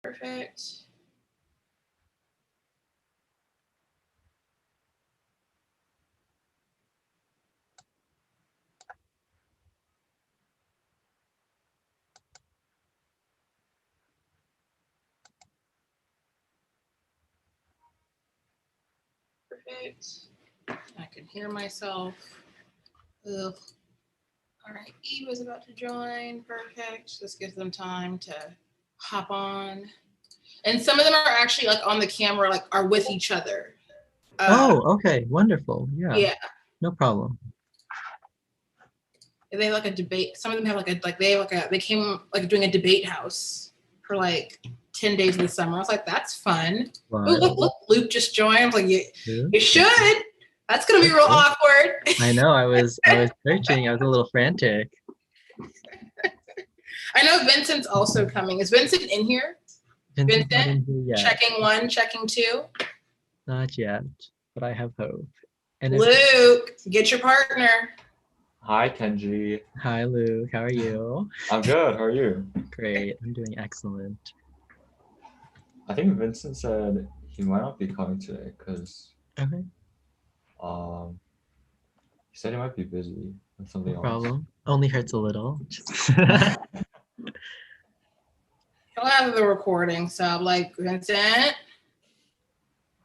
Perfect. Perfect. I can hear myself. Ugh. All right, Eva's about to join. Perfect. This gives them time to hop on. And some of them are actually like on the camera, like are with each other. Oh, okay, wonderful. Yeah. Yeah. No problem. They have like a debate. Some of them have they came like doing a debate house for like 10 days of the summer. I was like, that's fun. Wow. Oh, look, Luke just joined. I was like, you should. That's gonna be real Okay. awkward. I know. I was searching. I was a little frantic. I know Vincent's also coming. Is Vincent in here? Vincent's not in here yet. Checking 1, checking 2. Not yet, but I have hope. And Luke, get your partner. Hi, Kenji. Hi, Luke. How are you? I'm good. How are you? Great. I'm doing excellent. I think Vincent said he might not be coming today because Okay. He said he might be busy with something No else. problem. Only hurts a little. He'll have the recording, so I'm like, Vincent.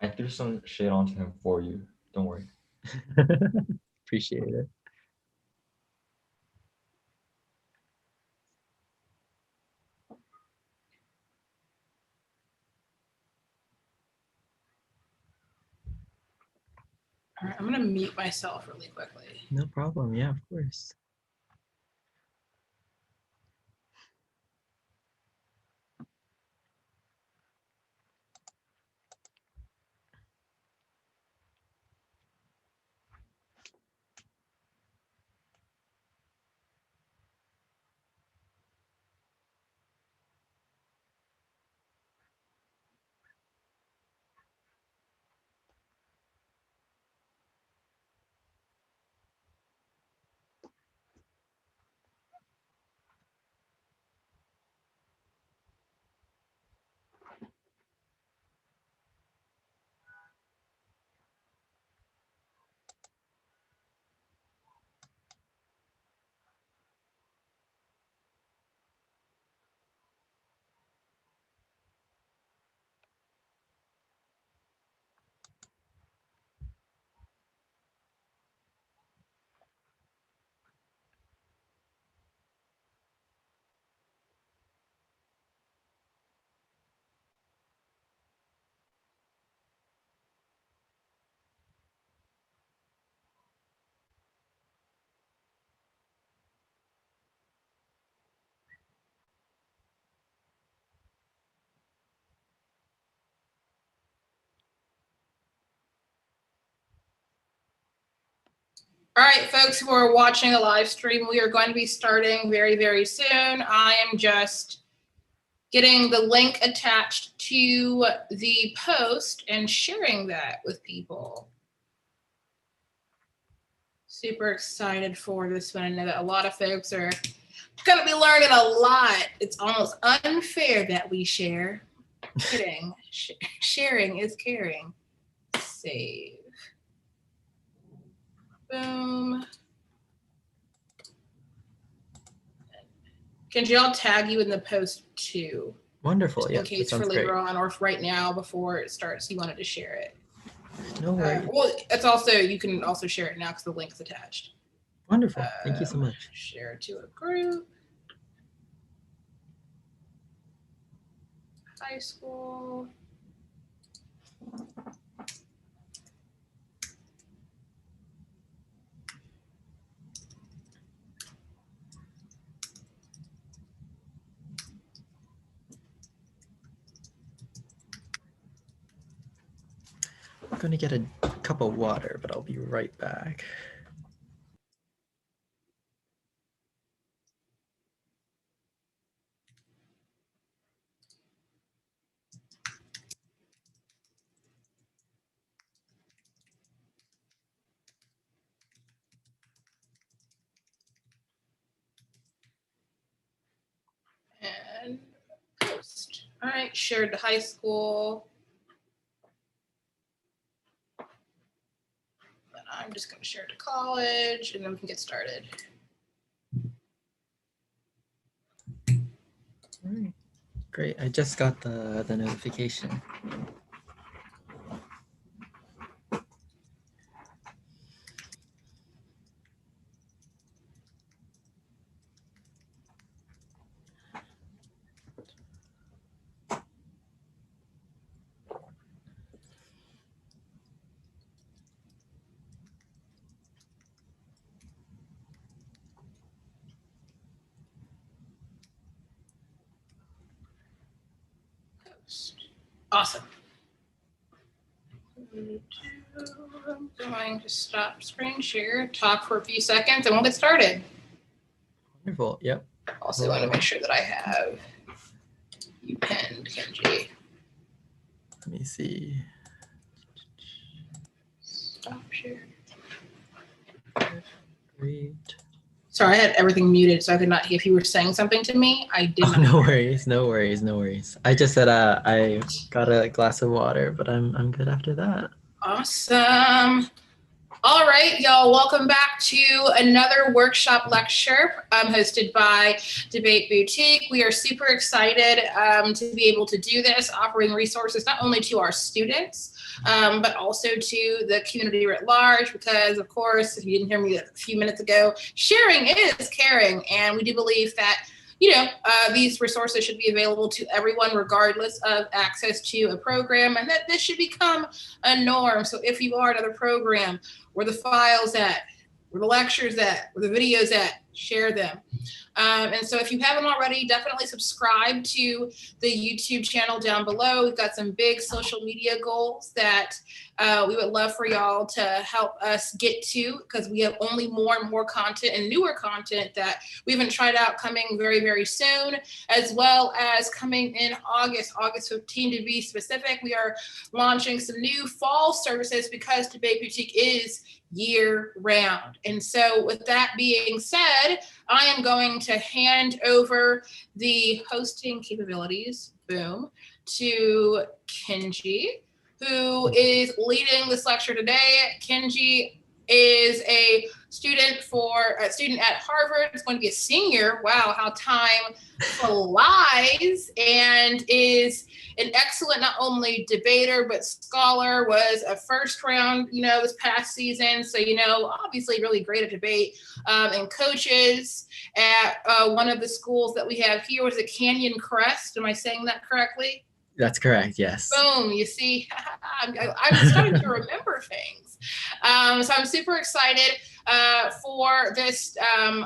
I threw some shade onto him for you. Don't worry. Appreciate it. All right, I'm gonna mute myself really quickly. No problem. Yeah, of course. All right, folks who are watching a live stream, we are going to be starting very, very soon. I am just getting the link attached to the post and sharing that with people. Super excited for this one. I know that a lot of folks are going to be learning a lot. It's almost unfair that we share. Kidding. Sharing is caring. Save. Boom. Can y'all tag you in the post too? Wonderful. Just Yeah. in case for later on, or if right now before it starts you wanted to share it. No worries. Well, it's also, you can also share it now because the link's attached. Wonderful. Thank you so much. Share to a group. High school. I'm going to get a cup of water, but I'll be right back. And post. All right, shared to high school. But I'm just going to share it to college, and then we can get started. All right. Great. I just got the notification. Awesome. I'm going to stop screen share, talk for a few seconds, and we'll get started. Wonderful. Yep. Also want to make sure that I have you pinned, Kenji. Let me see. Stop share. Great. Sorry, I had everything muted, so I could not hear if you were saying something to me. I did not. No worries. No worries. No worries. I just said I got a glass of water, but I'm good after that. Awesome. All right, y'all, welcome back to another workshop lecture hosted by Debate Boutique. We are super excited to be able to do this, offering resources not only to our students, but also to the community writ large, because of course, if you didn't hear me a few minutes ago, sharing is caring. And we do believe that these resources should be available to everyone regardless of access to a program, and that this should become a norm. So if you are another program, where the files at, where the lectures at, where the videos at, share them. And so if you haven't already, definitely subscribe to the YouTube channel down below. We've got some big social media goals that we would love for y'all to help us get to, because we have only more and more content and newer content that we haven't tried out coming very, very soon, as well as coming in August 15 to be specific. We are launching some new fall services because Debate Boutique is year round. And so with that being said, I am going to hand over the hosting capabilities, boom, to Kenji, who is leading this lecture today. Kenji is a student at Harvard. Is going to be a senior. Wow, how time flies, and is an excellent not only debater but scholar. Was a first round, this past season. So obviously really great at debate, and coaches at one of the schools that we have here. Was it Canyon Crest? Am I saying that correctly? That's correct. Yes. Boom. You see, I'm starting to remember things. So I'm super excited for this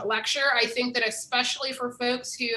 lecture. I think that especially for folks who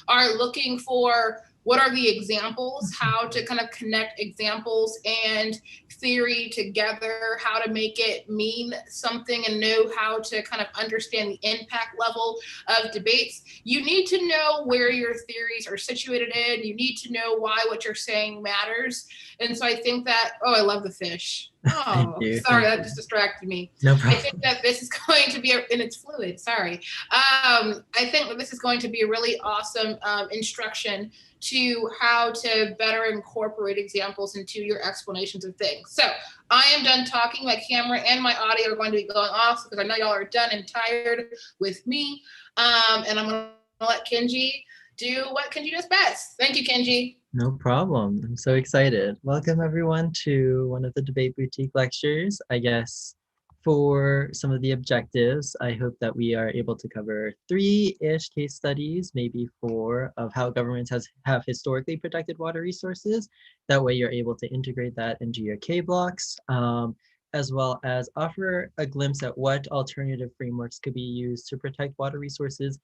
are looking for what are the examples, how to kind of connect examples and theory together, how to make it mean something, and know how to kind of understand the impact level of debates. You need to know where your theories are situated in. You need to know why what you're saying matters. And so I think that, I love the fish. Oh, sorry, that just distracted me. No problem. I think that this is going to be, and it's fluid, sorry. I think that this is going to be a really awesome instruction to how to better incorporate examples into your explanations of things. So I am done talking. My camera and my audio are going to be going off because I know y'all are done and tired with me. And I'm going to let Kenji do what Kenji does best. Thank you, Kenji. No problem. I'm so excited. Welcome everyone to one of the Debate Boutique lectures. I guess for some of the objectives, I hope that we are able to cover 3-ish case studies, maybe 4, of how governments have historically protected water resources. That way you're able to integrate that into your K blocks, as well as offer a glimpse at what alternative frameworks could be used to protect water resources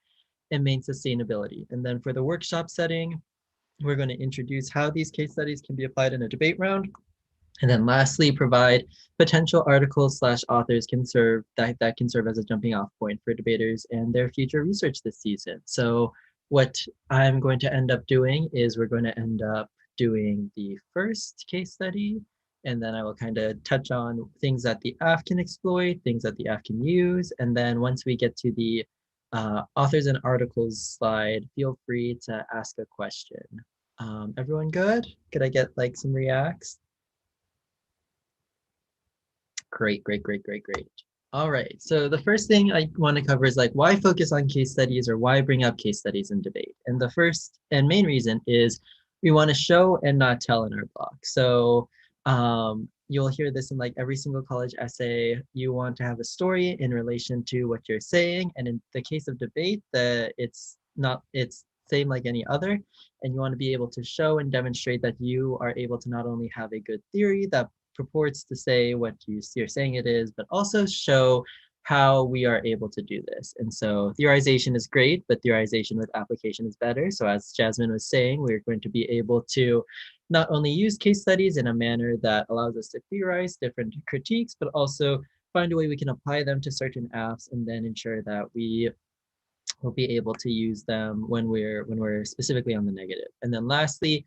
and maintain sustainability. And then for the workshop setting, we're going to introduce how these case studies can be applied in a debate round. And then lastly, provide potential articles / authors that can serve as a jumping off point for debaters and their future research this season. So what I'm going to end up doing is we're going to end up doing the first case study, and then I will kind of touch on things that the AF can exploit, things that the AF can use. And then once we get to the authors and articles slide, feel free to ask a question. Everyone good? Could I get like some reacts? Great, great, great, great, great. All right. So the first thing I want to cover is like why focus on case studies or why bring up case studies in debate. And the first and main reason is we want to show and not tell in our blog. So you'll hear this in like every single college essay. You want to have a story in relation to what you're saying. And in the case of debate, it's same like any other. And you want to be able to show and demonstrate that you are able to not only have a good theory that purports to say what you're saying it is, but also show how we are able to do this. And so theorization is great, but theorization with application is better. So as Jasmine was saying, we're going to be able to not only use case studies in a manner that allows us to theorize different critiques, but also find a way we can apply them to certain apps and then ensure that we will be able to use them when we're specifically on the negative. And then lastly,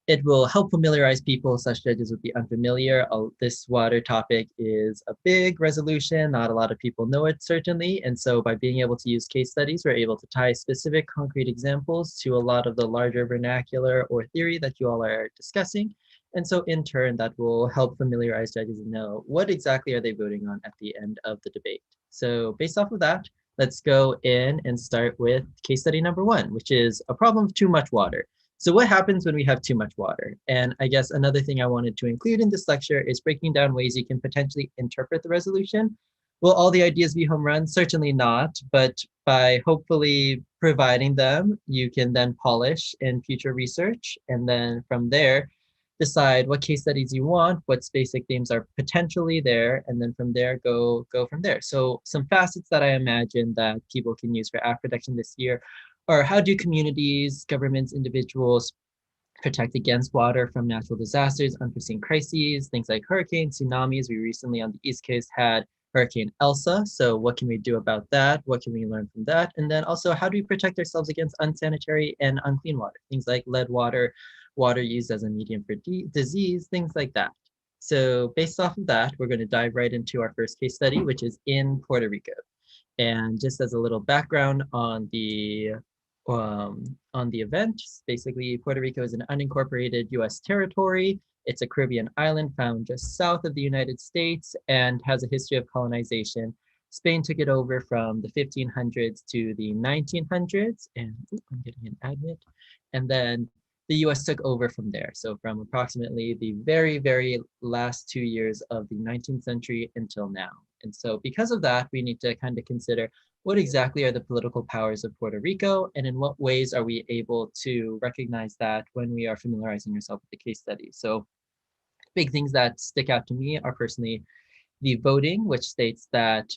it will help familiarize people such judges with the unfamiliar. This water topic is a big resolution. Not a lot of people know it, certainly. And so by being able to use case studies, we're able to tie specific concrete examples to a lot of the larger vernacular or theory that you all are discussing. And so in turn, that will help familiarize judges and know what exactly are they voting on at the end of the debate. So based off of that, let's go in and start with case study number one, which is a problem of too much water. So what happens when we have too much water? And I guess another thing I wanted to include in this lecture is breaking down ways you can potentially interpret the resolution. Will all the ideas be home runs? Certainly not, but by hopefully providing them, you can then polish in future research. And then from there, decide what case studies you want, what basic themes are potentially there, and then from there, go from there. So some facets that I imagine that people can use for app protection this year or how do communities, governments, individuals protect against water from natural disasters, unforeseen crises, things like hurricanes, tsunamis? We recently on the East Coast had Hurricane Elsa. So what can we do about that? What can we learn from that? And then also, how do we protect ourselves against unsanitary and unclean water? Things like lead water, water used as a medium for disease, things like that. So based off of that, we're going to dive right into our first case study, which is in Puerto Rico. And just as a little background on the event, basically Puerto Rico is an unincorporated U.S. territory. It's a Caribbean island found just south of the United States and has a history of colonization. Spain took it over from the 1500s to the 1900s, and I'm getting an admit. And then the US took over from there. So from approximately the very, very last 2 years of the 19th century until now. And so because of that, we need to kind of consider what exactly are the political powers of Puerto Rico, and in what ways are we able to recognize that when we are familiarizing ourselves with the case study. So big things that stick out to me are personally the voting, which states that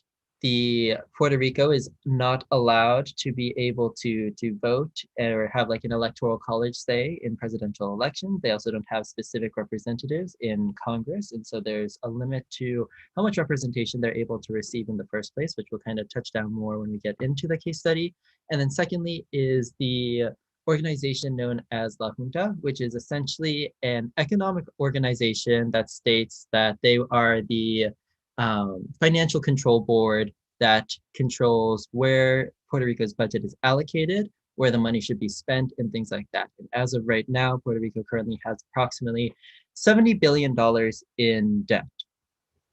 the Puerto Rico is not allowed to be able to vote or have like an electoral college say in presidential elections. They also don't have specific representatives in Congress. And so there's a limit to how much representation they're able to receive in the first place, which we'll kind of touch down more when we get into the case study. And then secondly is the organization known as La Junta, which is essentially an economic organization that states that they are the financial control board that controls where Puerto Rico's budget is allocated, where the money should be spent, and things like that. And as of right now, Puerto Rico currently has approximately $70 billion in debt.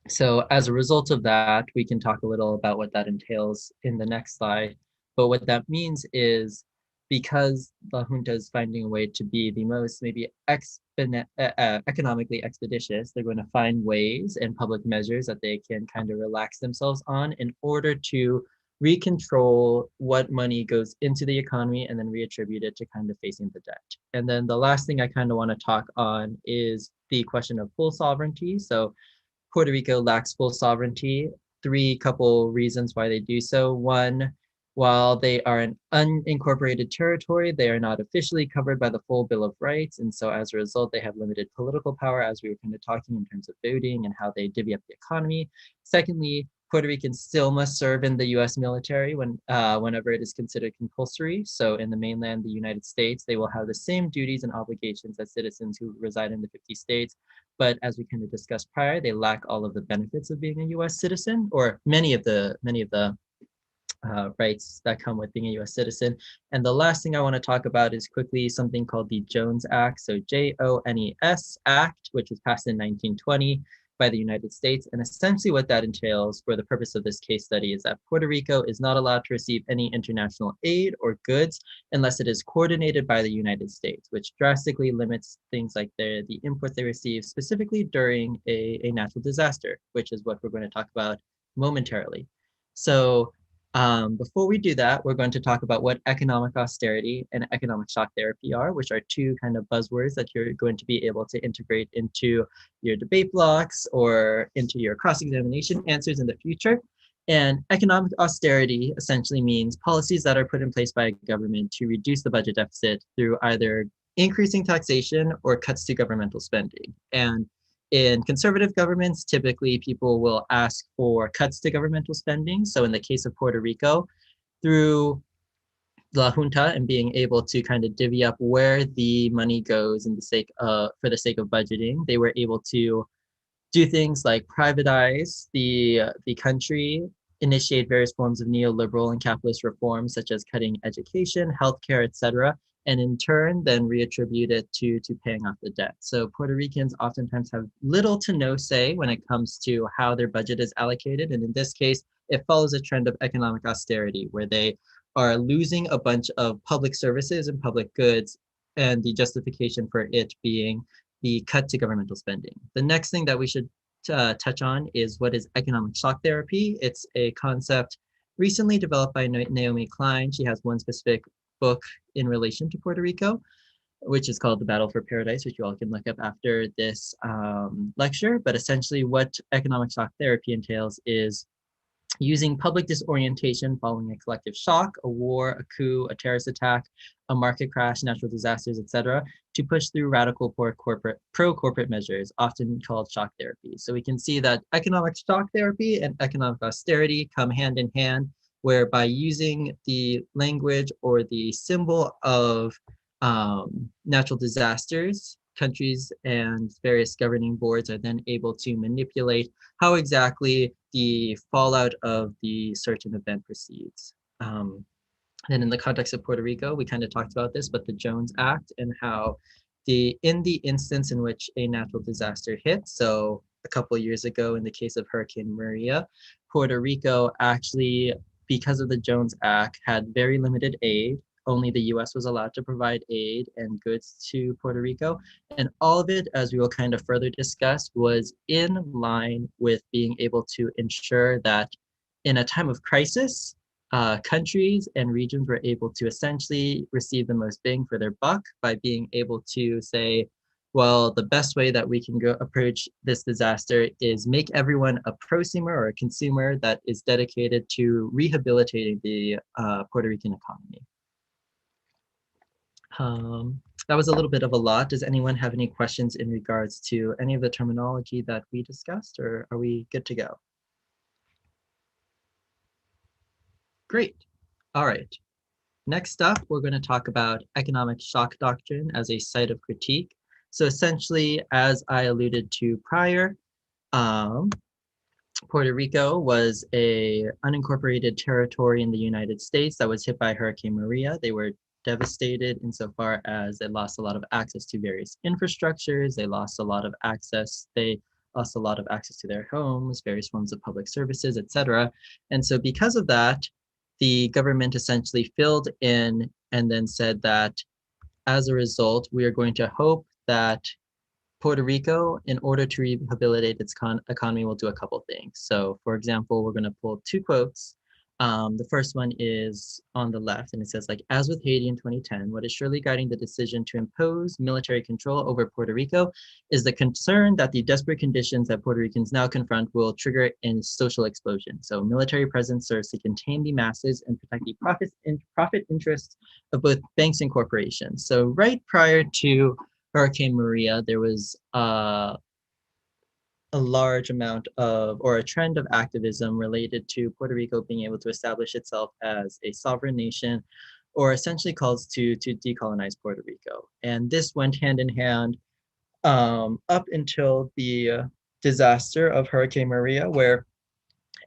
So as a result of that, we can talk a little about what that entails in the next slide. But what that means is because La Junta is finding a way to be the most maybe economically expeditious, they're going to find ways and public measures that they can kind of relax themselves on in order to recontrol what money goes into the economy and then reattribute it to kind of facing the debt. And then the last thing I kind of want to talk on is the question of full sovereignty. So Puerto Rico lacks full sovereignty. Three couple reasons why they do so. One, while they are an unincorporated territory, they are not officially covered by the full Bill of Rights. And so as a result, they have limited political power, as we were kind of talking in terms of voting and how they divvy up the economy. Secondly, Puerto Ricans still must serve in the US military whenever it is considered compulsory. So in the mainland, the United States, they will have the same duties and obligations as citizens who reside in the 50 states. But as we kind of discussed prior, they lack all of the benefits of being a US citizen, or many of the rights that come with being a US citizen. And the last thing I want to talk about is quickly something called the Jones Act. So Jones Act, which was passed in 1920 by the United States. And essentially what that entails for the purpose of this case study is that Puerto Rico is not allowed to receive any international aid or goods unless it is coordinated by the United States, which drastically limits things like the input they receive specifically during a natural disaster, which is what we're going to talk about momentarily. So before we do that, we're going to talk about what economic austerity and economic shock therapy are, which are two kind of buzzwords that you're going to be able to integrate into your debate blocks or into your cross-examination answers in the future. And economic austerity essentially means policies that are put in place by a government to reduce the budget deficit through either increasing taxation or cuts to governmental spending. And in conservative governments, typically people will ask for cuts to governmental spending. So in the case of Puerto Rico, through La Junta and being able to kind of divvy up where the money goes in the sake for the sake of budgeting, they were able to do things like privatize the country, initiate various forms of neoliberal and capitalist reforms, such as cutting education, healthcare, etc., and in turn then reattribute it to paying off the debt. So Puerto Ricans oftentimes have little to no say when it comes to how their budget is allocated. And in this case, it follows a trend of economic austerity where they are losing a bunch of public services and public goods, and the justification for it being the cut to governmental spending. The next thing that we should touch on is what is economic shock therapy. It's a concept recently developed by Naomi Klein. She has one specific book in relation to Puerto Rico, which is called The Battle for Paradise, which you all can look up after this lecture. But essentially what economic shock therapy entails is using public disorientation following a collective shock, a war, a coup, a terrorist attack, a market crash, natural disasters, etc., to push through radical pro-corporate measures, often called shock therapy. So we can see that economic shock therapy and economic austerity come hand in hand, where by using the language or the symbol of natural disasters, countries and various governing boards are then able to manipulate how exactly the fallout of the certain event proceeds. And in the context of Puerto Rico, we kind of talked about this, but the Jones Act and how in the instance in which a natural disaster hits, so a couple of years ago in the case of Hurricane Maria, Puerto Rico actually, because of the Jones Act, had very limited aid. Only the US was allowed to provide aid and goods to Puerto Rico. And all of it, as we will kind of further discuss, was in line with being able to ensure that in a time of crisis, countries and regions were able to essentially receive the most bang for their buck by being able to say, well, the best way that we can go approach this disaster is make everyone a prosumer or a consumer that is dedicated to rehabilitating the Puerto Rican economy. That was a little bit of a lot. Does anyone have any questions in regards to any of the terminology that we discussed, or are we good to go? Great. All right. Next up, we're going to talk about economic shock doctrine as a site of critique. So essentially, as I alluded to prior, Puerto Rico was a unincorporated territory in the United States that was hit by Hurricane Maria. They were devastated insofar as they lost a lot of access to various infrastructures. They lost a lot of access. They lost a lot of access to their homes, various forms of public services, etc. And so because of that, the government essentially filled in and then said that as a result, we are going to hope that Puerto Rico, in order to rehabilitate its economy, will do a couple things. So, for example, we're going to pull two quotes. The first one is on the left, and it says, like, as with Haiti in 2010, what is surely guiding the decision to impose military control over Puerto Rico is the concern that the desperate conditions that Puerto Ricans now confront will trigger a social explosion. So, military presence serves to contain the masses and protect the profit interests of both banks and corporations. So, right prior to Hurricane Maria, there was a large amount of, or a trend of activism related to Puerto Rico being able to establish itself as a sovereign nation, or essentially calls to decolonize Puerto Rico. And this went hand in hand up until the disaster of Hurricane Maria, where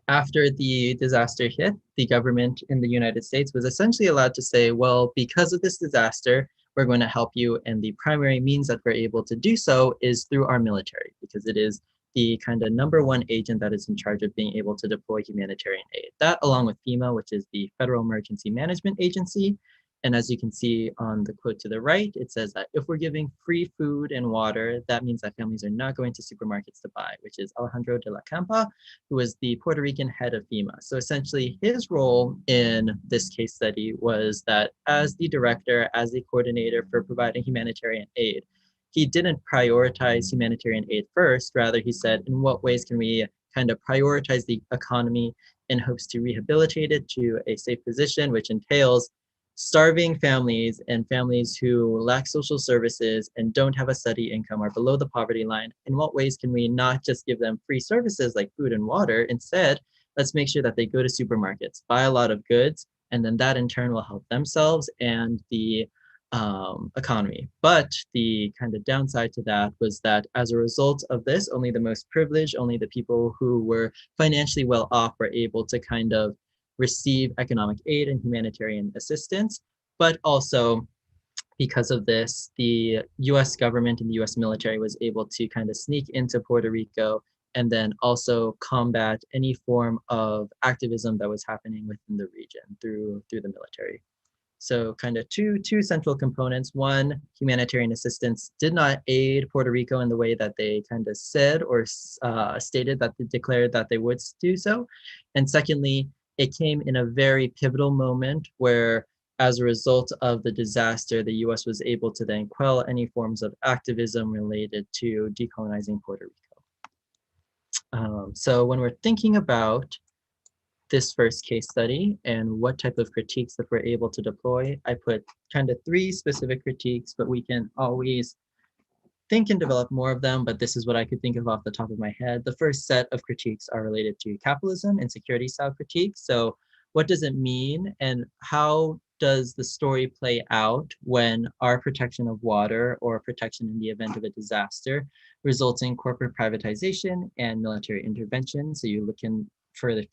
after the disaster hit, the government in the United States was essentially allowed to say, well, because of this disaster, we're going to help you. And the primary means that we're able to do so is through our military, because it is the kind of number one agent that is in charge of being able to deploy humanitarian aid. That, along with FEMA, which is the Federal Emergency Management Agency. And as you can see on the quote to the right, it says that if we're giving free food and water, that means that families are not going to supermarkets to buy, which is Alejandro de la Campa, who was the Puerto Rican head of FEMA. So essentially his role in this case study was that as the director, as the coordinator for providing humanitarian aid, he didn't prioritize humanitarian aid first. Rather, he said, in what ways can we kind of prioritize the economy in hopes to rehabilitate it to a safe position, which entails starving families and families who lack social services and don't have a steady income are below the poverty line. In what ways can we not just give them free services like food and water? Instead, let's make sure that they go to supermarkets, buy a lot of goods, and then that in turn will help themselves and the economy. But the kind of downside to that was that as a result of this, only the most privileged, only the people who were financially well off were able to kind of receive economic aid and humanitarian assistance. But also, because of this, the US government and the US military was able to kind of sneak into Puerto Rico and then also combat any form of activism that was happening within the region through the military. So kind of two central components. One, humanitarian assistance did not aid Puerto Rico in the way that they kind of said or stated that they declared that they would do so. And secondly, it came in a very pivotal moment where as a result of the disaster, the US was able to then quell any forms of activism related to decolonizing Puerto Rico. So when we're thinking about this first case study and what type of critiques that we're able to deploy, I put kind of three specific critiques, but we can always think and develop more of them, but this is what I could think of off the top of my head. The first set of critiques are related to capitalism and security style critiques. So what does it mean and how does the story play out when our protection of water or protection in the event of a disaster results in corporate privatization and military intervention? So you look in for the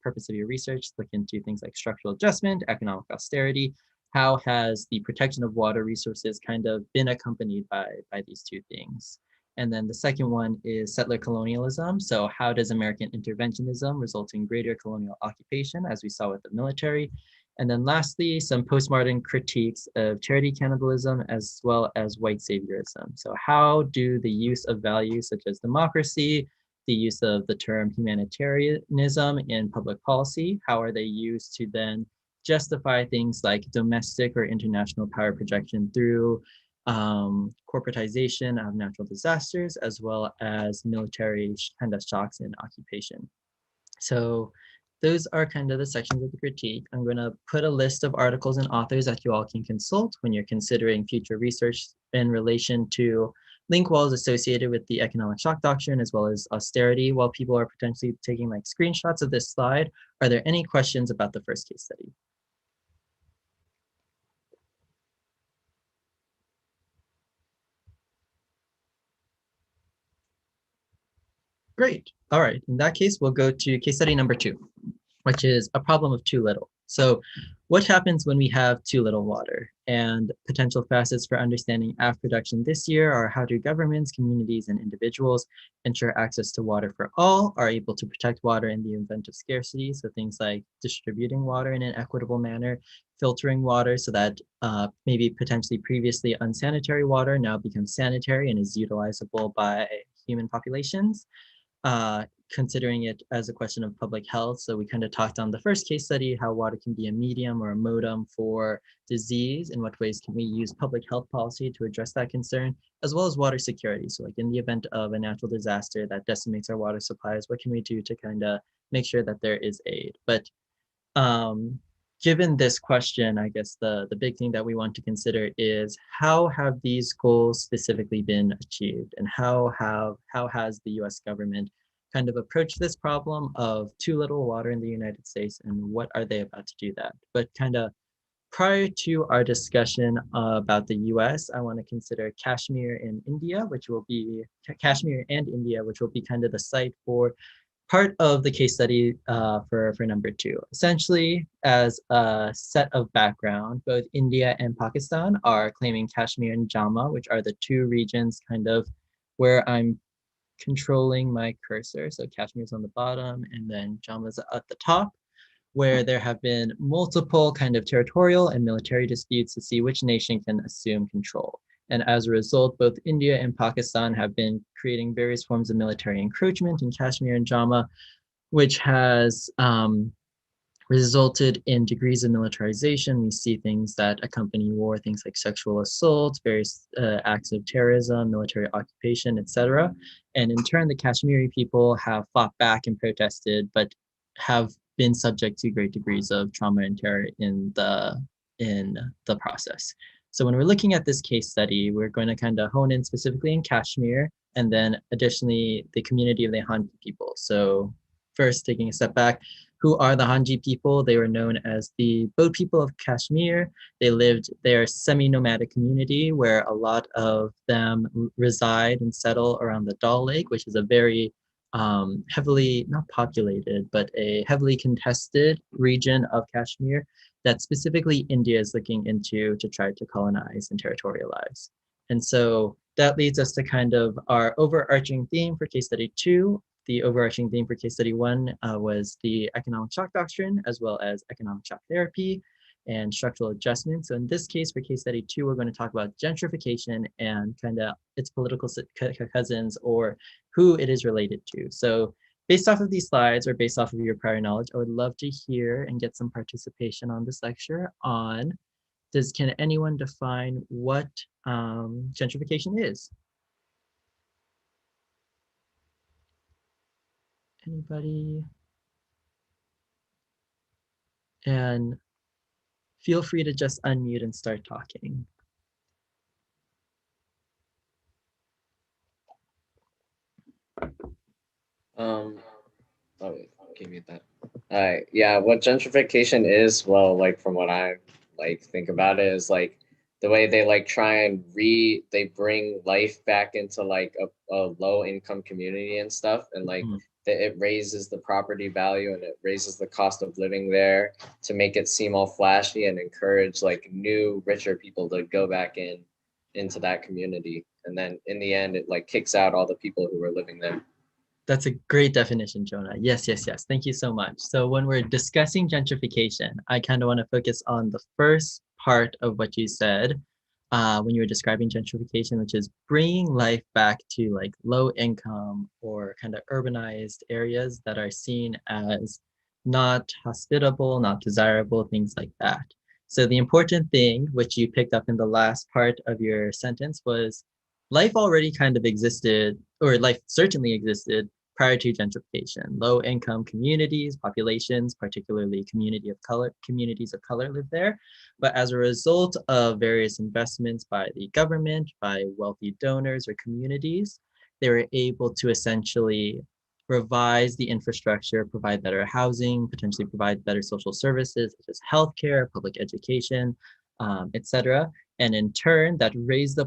purpose of your research, look into things like structural adjustment, economic austerity. How has the protection of water resources kind of been accompanied by these two things? And then the second one is settler colonialism. So how does American interventionism result in greater colonial occupation, as we saw with the military? And then lastly, some postmodern critiques of charity cannibalism as well as white saviorism. So how do the use of values such as democracy, the use of the term humanitarianism in public policy, how are they used to then justify things like domestic or international power projection through corporatization of natural disasters, as well as military kind of shocks and occupation. So those are kind of the sections of the critique. I'm going to put a list of articles and authors that you all can consult when you're considering future research in relation to link walls associated with the economic shock doctrine as well as austerity. While people are potentially taking like screenshots of this slide, are there any questions about the first case study? Great. All right. In that case, we'll go to case study number 2, which is a problem of too little. So what happens when we have too little water? And potential facets for understanding ag production this year are how do governments, communities, and individuals ensure access to water for all, are able to protect water in the event of scarcity. So things like distributing water in an equitable manner, filtering water so that maybe potentially previously unsanitary water now becomes sanitary and is utilizable by human populations. Considering it as a question of public health. So we kind of talked on the first case study, how water can be a medium or a modem for disease. In what ways can we use public health policy to address that concern, as well as water security. So like in the event of a natural disaster that decimates our water supplies, what can we do to kind of make sure that there is aid? But given this question, I guess the big thing that we want to consider is how have these goals specifically been achieved, and how has the US government kind of approached this problem of too little water in the United States, and what are they about to do that? But kind of prior to our discussion about the US, I want to consider Kashmir and India, which will be kind of the site for part of the case study for number 2. Essentially, as a set of background, both India and Pakistan are claiming Kashmir and Jammu, which are the 2 regions kind of where I'm controlling my cursor. So Kashmir is on the bottom and then Jammu is at the top, where there have been multiple kind of territorial and military disputes to see which nation can assume control. And as a result, both India and Pakistan have been creating various forms of military encroachment in Kashmir and Jammu, which has resulted in degrees of militarization. We see things that accompany war, things like sexual assault, various acts of terrorism, military occupation, etc. And in turn, the Kashmiri people have fought back and protested, but have been subject to great degrees of trauma and terror in the process. So when we're looking at this case study, we're going to kind of hone in specifically in Kashmir, and then additionally the community of the Hanji people. So first, taking a step back, who are the Hanji people? They were known as the boat people of Kashmir. They are a semi-nomadic community where a lot of them reside and settle around the Dal Lake, which is a very heavily, not populated, but a heavily contested region of Kashmir that specifically India is looking into to try to colonize and territorialize. And so that leads us to kind of our overarching theme for case study 2. The overarching theme for case study 1 was the economic shock doctrine, as well as economic shock therapy and structural adjustment. So in this case, for case study 2, we're going to talk about gentrification and kind of its political cousins, or who it is related to. So based off of these slides, or based off of your prior knowledge, I would love to hear and get some participation on this lecture on, can anyone define what gentrification is? Anybody? And feel free to just unmute and start talking. Oh, give me that. Yeah, what gentrification is, well, like from what I like think about it, is like the way they like try and they bring life back into like a low income community and stuff, and like it raises the property value and it raises the cost of living there to make it seem all flashy and encourage like new richer people to go back into that community, and then in the end it like kicks out all the people who were living there. That's a great definition, Jonah. Yes, yes, yes. Thank you so much. So when we're discussing gentrification, I kind of want to focus on the first part of what you said when you were describing gentrification, which is bringing life back to like low income or kind of urbanized areas that are seen as not hospitable, not desirable, things like that. So the important thing, which you picked up in the last part of your sentence, was life already kind of existed, or life certainly existed prior to gentrification. Low income communities, populations, particularly communities of color live there. But as a result of various investments by the government, by wealthy donors or communities, they were able to essentially revise the infrastructure, provide better housing, potentially provide better social services such as healthcare, public education, etc. And in turn, that raised the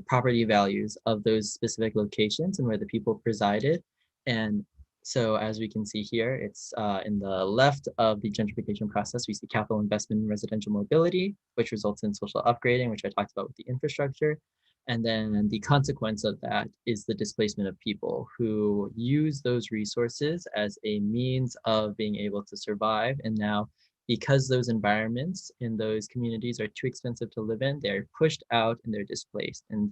property values of those specific locations and where the people presided. And so as we can see here, it's in the left of the gentrification process, we see capital investment in residential mobility, which results in social upgrading, which I talked about with the infrastructure. And then the consequence of that is the displacement of people who use those resources as a means of being able to survive. And now, because those environments in those communities are too expensive to live in, they're pushed out and they're displaced. And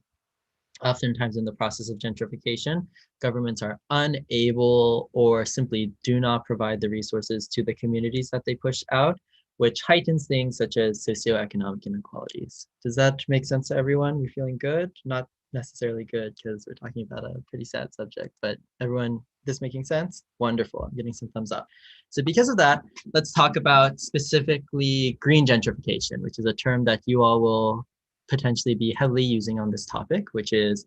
oftentimes in the process of gentrification, governments are unable or simply do not provide the resources to the communities that they push out, which heightens things such as socioeconomic inequalities. Does that make sense to everyone? We feeling good? Not necessarily good because we're talking about a pretty sad subject, but everyone, this making sense? Wonderful, I'm getting some thumbs up. So because of that, let's talk about specifically green gentrification, which is a term that you all will potentially be heavily using on this topic, which is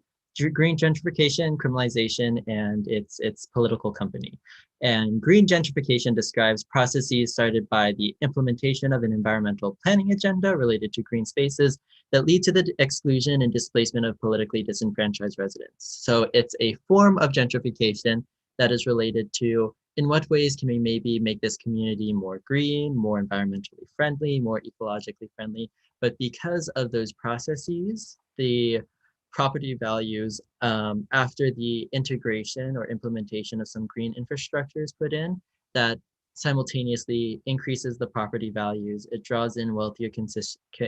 green gentrification, criminalization, and its political company. And green gentrification describes processes started by the implementation of an environmental planning agenda related to green spaces that lead to the exclusion and displacement of politically disenfranchised residents. So it's a form of gentrification that is related to in what ways can we maybe make this community more green, more environmentally friendly, more ecologically friendly. But because of those processes, the property values after the integration or implementation of some green infrastructure is put in, that simultaneously increases the property values. It draws in wealthier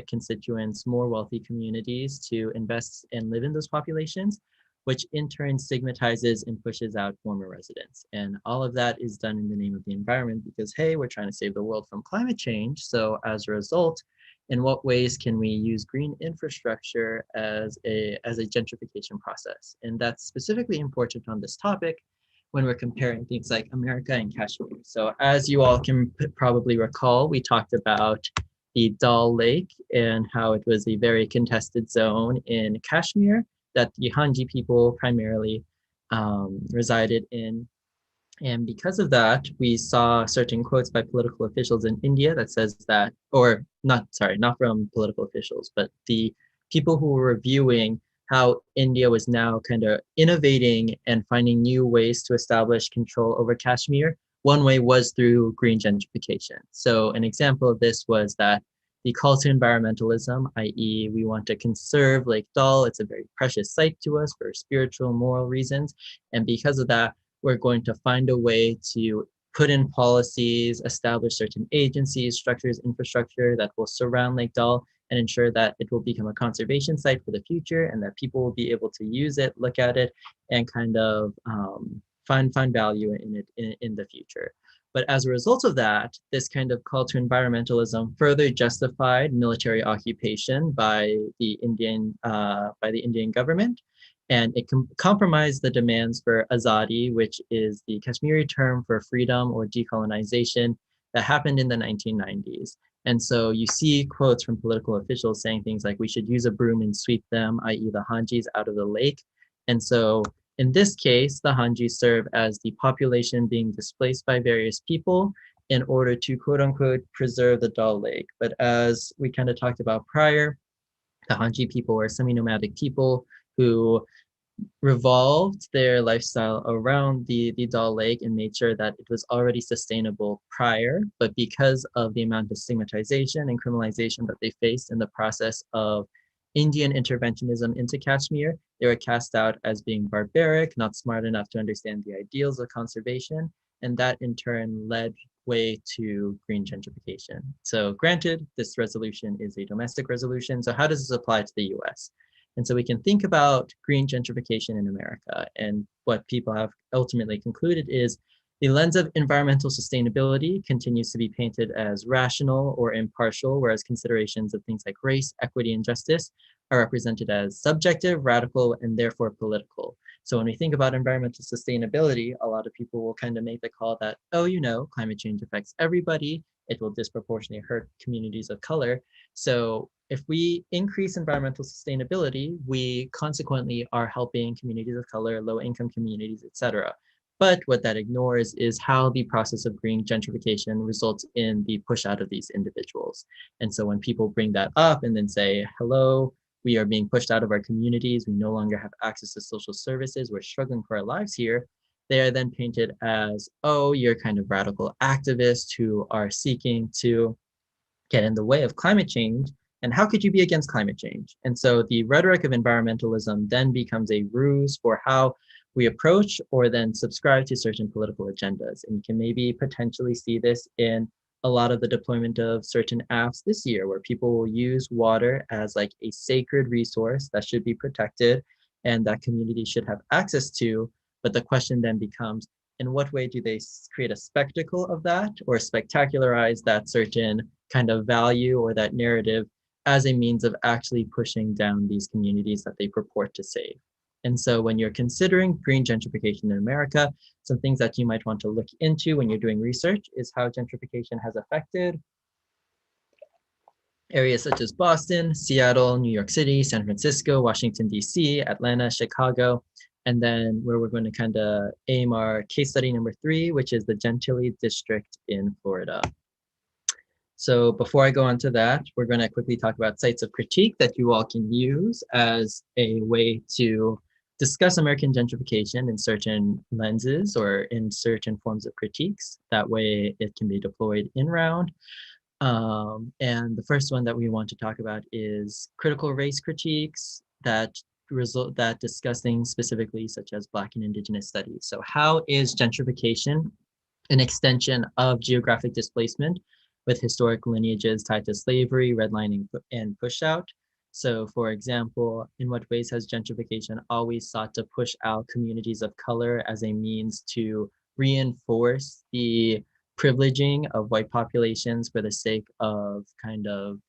constituents, more wealthy communities to invest and live in those populations, which in turn stigmatizes and pushes out former residents. And all of that is done in the name of the environment because, hey, we're trying to save the world from climate change. So as a result, in what ways can we use green infrastructure as a gentrification process? And that's specifically important on this topic when we're comparing things like America and Kashmir. So as you all can probably recall, we talked about the Dal Lake and how it was a very contested zone in Kashmir that the Hanji people primarily resided in. And because of that, we saw certain quotes by political officials in India that says that, or not, sorry, not from political officials, but the people who were reviewing how India was now kind of innovating and finding new ways to establish control over Kashmir. One way was through green gentrification. So an example of this was that the call to environmentalism, i.e. we want to conserve Lake Dal, it's a very precious site to us for spiritual, moral reasons. And because of that, we're going to find a way to put in policies, establish certain agencies, structures, infrastructure that will surround Lake Dal and ensure that it will become a conservation site for the future and that people will be able to use it, look at it, and kind of find value in it in the future. But as a result of that, this kind of call to environmentalism further justified military occupation by the Indian government, and it compromised the demands for Azadi, which is the Kashmiri term for freedom or decolonization that happened in the 1990s. And so you see quotes from political officials saying things like, we should use a broom and sweep them, i.e. the Hanjis, out of the lake. And so in this case, the Hanjis serve as the population being displaced by various people in order to quote unquote preserve the Dal Lake. But as we kind of talked about prior, the Hanji people are semi-nomadic people who revolved their lifestyle around the Dal Lake and made sure that it was already sustainable prior, but because of the amount of stigmatization and criminalization that they faced in the process of Indian interventionism into Kashmir, they were cast out as being barbaric, not smart enough to understand the ideals of conservation, and that in turn led way to green gentrification. So granted, this resolution is a domestic resolution, so how does this apply to the US? And so we can think about green gentrification in America. And what people have ultimately concluded is the lens of environmental sustainability continues to be painted as rational or impartial, whereas considerations of things like race, equity, and justice are represented as subjective, radical, and therefore political. So when we think about environmental sustainability, a lot of people will kind of make the call that, oh, you know, climate change affects everybody. It will disproportionately hurt communities of color. So if we increase environmental sustainability, we consequently are helping communities of color, low-income communities, etc. But what that ignores is how the process of green gentrification results in the push out of these individuals. And so when people bring that up and then say, hello, we are being pushed out of our communities, we no longer have access to social services, we're struggling for our lives here, they are then painted as, oh, you're kind of radical activists who are seeking to get in the way of climate change. And how could you be against climate change? And so the rhetoric of environmentalism then becomes a ruse for how we approach or then subscribe to certain political agendas. And you can maybe potentially see this in a lot of the deployment of certain apps this year, where people will use water as like a sacred resource that should be protected and that community should have access to. But the question then becomes, in what way do they create a spectacle of that or spectacularize that certain kind of value or that narrative as a means of actually pushing down these communities that they purport to save? And so when you're considering green gentrification in America, some things that you might want to look into when you're doing research is how gentrification has affected areas such as Boston, Seattle, New York City, San Francisco, Washington, D.C., Atlanta, Chicago, and then where we're going to kind of aim our case study number 3, which is the Gentilly District in Florida. So before I go on to that, we're going to quickly talk about sites of critique that you all can use as a way to discuss American gentrification in certain lenses or in certain forms of critiques. That way it can be deployed in round. And the first one that we want to talk about is critical race critiques that discuss things specifically such as Black and Indigenous studies. So how is gentrification an extension of geographic displacement with historic lineages tied to slavery, redlining, and push out? So, for example, in what ways has gentrification always sought to push out communities of color as a means to reinforce the privileging of white populations for the sake of kind of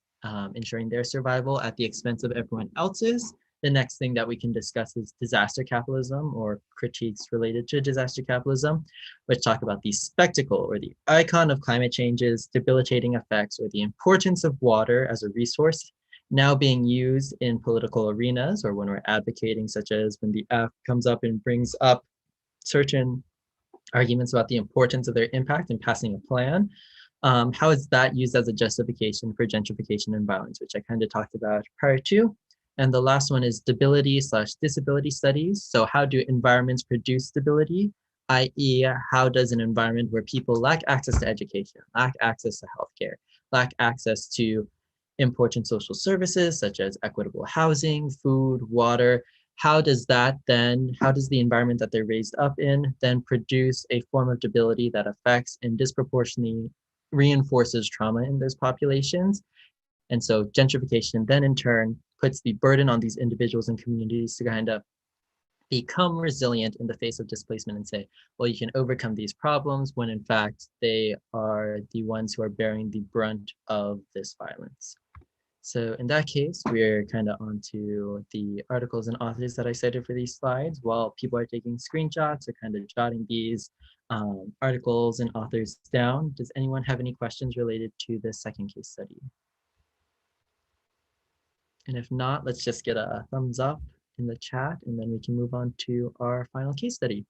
ensuring their survival at the expense of everyone else's? The next thing that we can discuss is disaster capitalism or critiques related to disaster capitalism, which talk about the spectacle or the icon of climate change's debilitating effects or the importance of water as a resource now being used in political arenas or when we're advocating, such as when the F comes up and brings up certain arguments about the importance of their impact in passing a plan. How is that used as a justification for gentrification and violence, which I kind of talked about prior to? And the last one is stability/disability studies. So how do environments produce stability? I.e., how does an environment where people lack access to education, lack access to healthcare, lack access to important social services such as equitable housing, food, water, how does the environment that they're raised up in then produce a form of debility that affects and disproportionately reinforces trauma in those populations? And so gentrification then in turn puts the burden on these individuals and communities to kind of become resilient in the face of displacement and say, well, you can overcome these problems when in fact they are the ones who are bearing the brunt of this violence. So in that case, we're kind of onto the articles and authors that I cited for these slides. While people are taking screenshots or kind of jotting these articles and authors down, does anyone have any questions related to the second case study? And if not, let's just get a thumbs up in the chat and then we can move on to our final case study.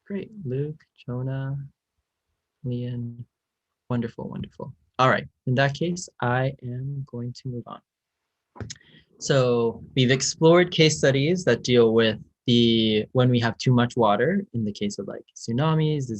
Great, Luke, Jonah, Leon, wonderful, wonderful. All right, in that case, I am going to move on. So we've explored case studies that deal with when we have too much water in the case of like tsunamis,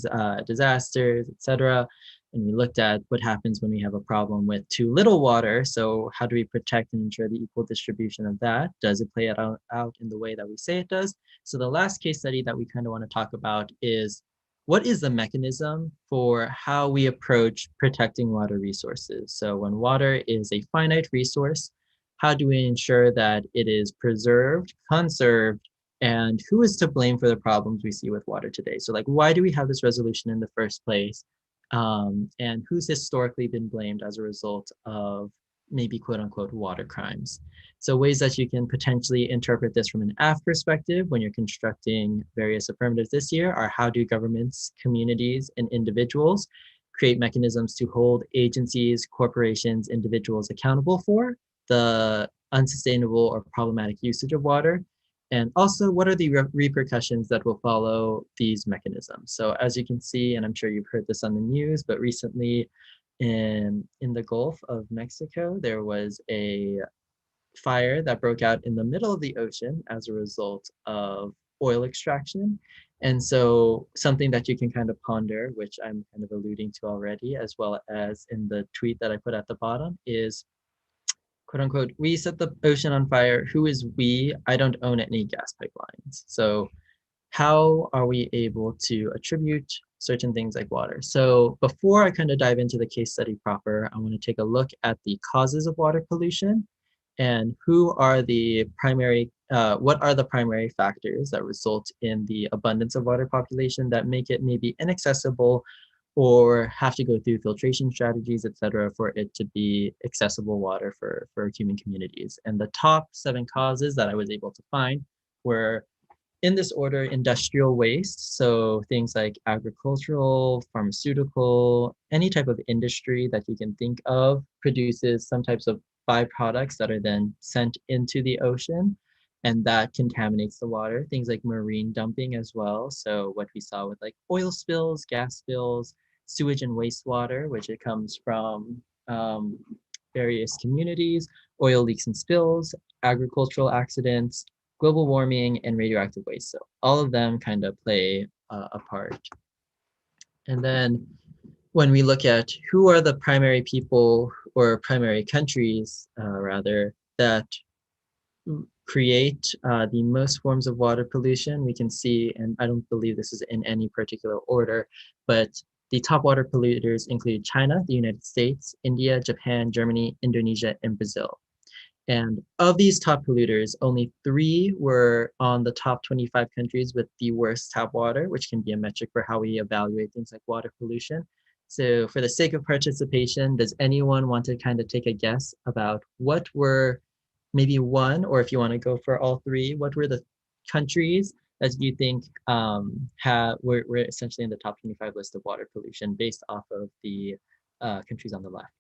disasters, etc. And we looked at what happens when we have a problem with too little water. So how do we protect and ensure the equal distribution of that? Does it play it out in the way that we say it does? So the last case study that we kind of want to talk about is what is the mechanism for how we approach protecting water resources? So when water is a finite resource, how do we ensure that it is preserved, conserved, and who is to blame for the problems we see with water today? So like, why do we have this resolution in the first place? And who's historically been blamed as a result of maybe quote unquote water crimes? So ways that you can potentially interpret this from an AF perspective when you're constructing various affirmatives this year are how do governments, communities, and individuals create mechanisms to hold agencies, corporations, individuals accountable for the unsustainable or problematic usage of water? And also, what are the repercussions that will follow these mechanisms? So as you can see, and I'm sure you've heard this on the news, but recently in the Gulf of Mexico, there was a fire that broke out in the middle of the ocean as a result of oil extraction. And so something that you can kind of ponder, which I'm kind of alluding to already, as well as in the tweet that I put at the bottom, is quote unquote, we set the ocean on fire. Who is we? I don't own any gas pipelines. So how are we able to attribute certain things like water? So before I kind of dive into the case study proper, I want to take a look at the causes of water pollution and what are the primary factors that result in the abundance of water population that make it maybe inaccessible or have to go through filtration strategies, et cetera, for it to be accessible water for human communities. And the top 7 causes that I was able to find were, in this order, industrial waste. So things like agricultural, pharmaceutical, any type of industry that you can think of produces some types of byproducts that are then sent into the ocean, and that contaminates the water. Things like marine dumping as well. So what we saw with like oil spills, gas spills, sewage and wastewater, which it comes from various communities, oil leaks and spills, agricultural accidents, global warming, and radioactive waste. So all of them kind of play a part. And then when we look at who are the primary people or primary countries, rather, that create the most forms of water pollution, we can see, and I don't believe this is in any particular order, but the top water polluters include China, the United States, India, Japan, Germany, Indonesia, and Brazil. And of these top polluters, only 3 were on the top 25 countries with the worst tap water, which can be a metric for how we evaluate things like water pollution. So for the sake of participation, does anyone want to kind of take a guess about what were maybe one, or if you want to go for all 3, what were the countries that you think were essentially in the top 25 list of water pollution based off of the countries on the left?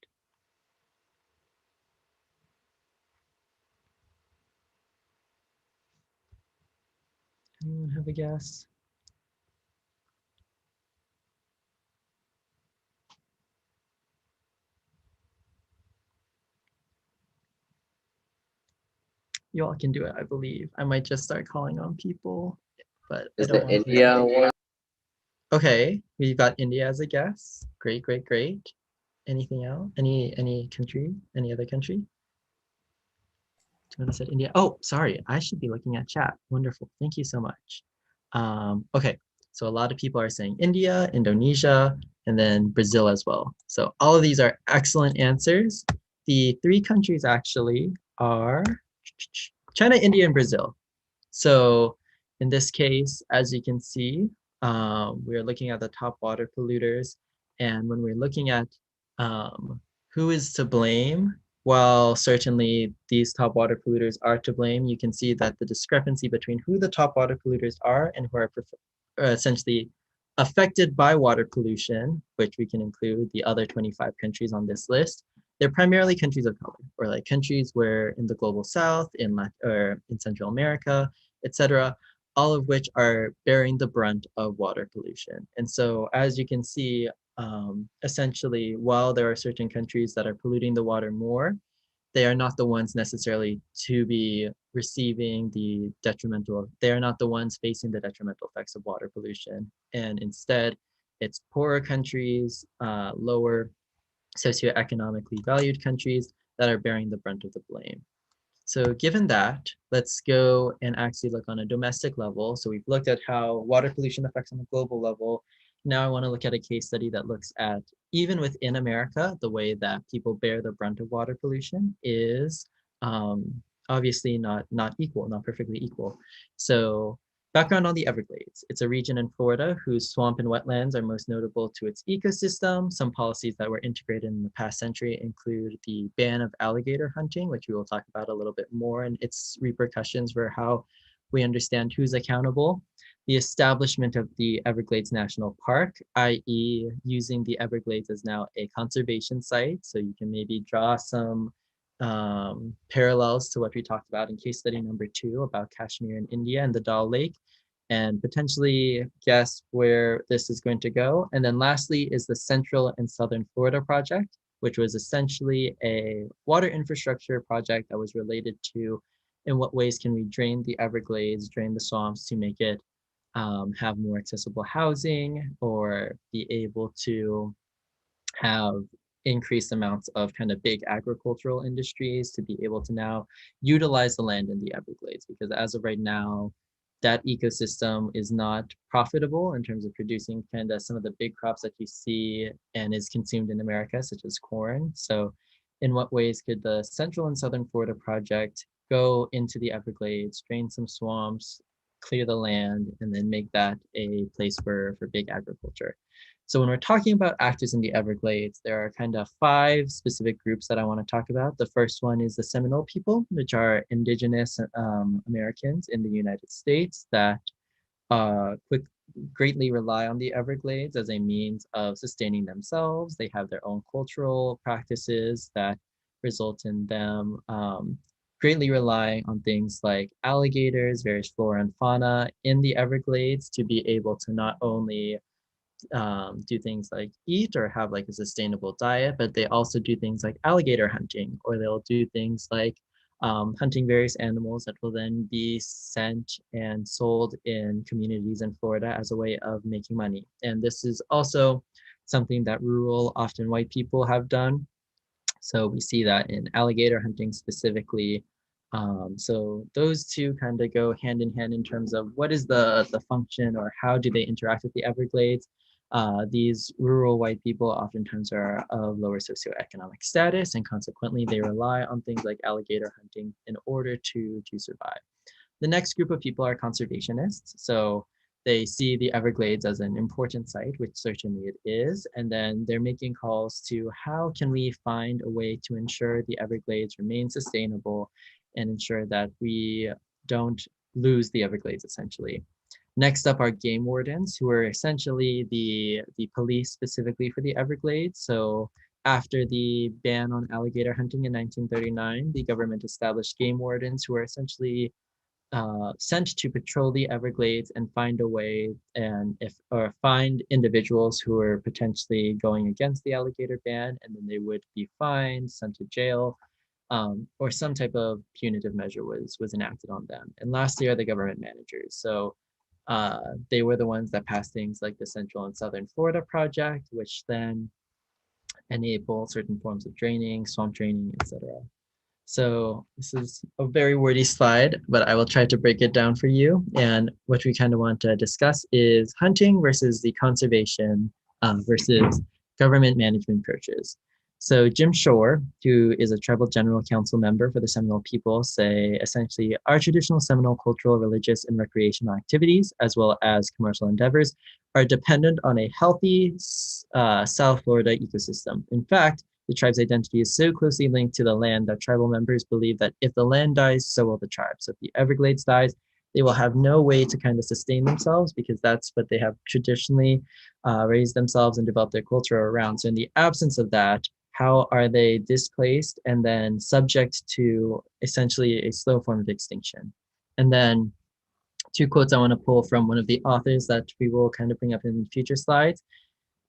Anyone have a guess? You all can do it, I believe. I might just start calling on people, but Is I don't the want to. India one? Okay, we've got India as a guess. Great, great, great. Anything else? Any country? Any other country? Someone said India. Oh, sorry. I should be looking at chat. Wonderful. Thank you so much. Okay, so a lot of people are saying India, Indonesia, and then Brazil as well. So all of these are excellent answers. The 3 countries actually are China, India, and Brazil. So in this case, as you can see, we're looking at the top water polluters. And when we're looking at who is to blame, while certainly these top water polluters are to blame, you can see that the discrepancy between who the top water polluters are and who are essentially affected by water pollution, which we can include the other 25 countries on this list, they're primarily countries of color, or like countries where in the global south, or in Central America, etc., all of which are bearing the brunt of water pollution. And so as you can see, essentially, while there are certain countries that are polluting the water more, they are not the ones necessarily to be receiving the detrimental, they are not the ones facing the detrimental effects of water pollution. And instead, it's poorer countries, lower socioeconomically valued countries that are bearing the brunt of the blame. So given that, let's go and actually look on a domestic level. So we've looked at how water pollution affects on a global level. Now I want to look at a case study that looks at, even within America, the way that people bear the brunt of water pollution is obviously not equal, not perfectly equal. So background on the Everglades. It's a region in Florida whose swamp and wetlands are most notable to its ecosystem. Some policies that were integrated in the past century include the ban of alligator hunting, which we will talk about a little bit more, and its repercussions for how we understand who's accountable. The establishment of the Everglades National Park, i.e. using the Everglades as now a conservation site. So you can maybe draw some parallels to what we talked about in case study number 2 about Kashmir in India and the Dal Lake, and potentially guess where this is going to go. And then lastly is the Central and Southern Florida project, which was essentially a water infrastructure project that was related to in what ways can we drain the Everglades, drain the swamps to make it have more accessible housing or be able to have increased amounts of kind of big agricultural industries to be able to now utilize the land in the Everglades, because as of right now, that ecosystem is not profitable in terms of producing kind of some of the big crops that you see and is consumed in America, such as corn. So in what ways could the Central and Southern Florida project go into the Everglades, drain some swamps, clear the land, and then make that a place for big agriculture? So when we're talking about actors in the Everglades, there are kind of 5 specific groups that I want to talk about. The first one is the Seminole people, which are indigenous Americans in the United States that greatly rely on the Everglades as a means of sustaining themselves. They have their own cultural practices that result in them greatly relying on things like alligators, various flora and fauna in the Everglades to be able to not only do things like eat or have like a sustainable diet, but they also do things like alligator hunting, or they'll do things like hunting various animals that will then be sent and sold in communities in Florida as a way of making money. And this is also something that rural, often white people have done. So we see that in alligator hunting specifically. So those two kind of go hand in hand in terms of what is the function or how do they interact with the Everglades. These rural white people oftentimes are of lower socioeconomic status, and consequently they rely on things like alligator hunting in order to survive. The next group of people are conservationists. So they see the Everglades as an important site, which certainly it is. And then they're making calls to how can we find a way to ensure the Everglades remain sustainable and ensure that we don't lose the Everglades essentially. Next up are game wardens, who are essentially the police specifically for the Everglades. So after the ban on alligator hunting in 1939, the government established game wardens who are essentially sent to patrol the Everglades and find a way and if or find individuals who are potentially going against the alligator ban, and then they would be fined, sent to jail, or some type of punitive measure was enacted on them. And lastly are the government managers. So they were the ones that passed things like the Central and Southern Florida Project, which then enable certain forms of draining, swamp draining, etc. So this is a very wordy slide, but I will try to break it down for you. And what we kind of want to discuss is hunting versus the conservation versus government management approaches. So Jim Shore, who is a tribal general council member for the Seminole people, say essentially our traditional Seminole cultural, religious, and recreational activities, as well as commercial endeavors, are dependent on a healthy South Florida ecosystem. In fact, the tribe's identity is so closely linked to the land that tribal members believe that if the land dies, so will the tribe. So if the Everglades dies, they will have no way to kind of sustain themselves because that's what they have traditionally raised themselves and developed their culture around. So in the absence of that, how are they displaced and then subject to essentially a slow form of extinction? And then two quotes I want to pull from one of the authors that we will kind of bring up in future slides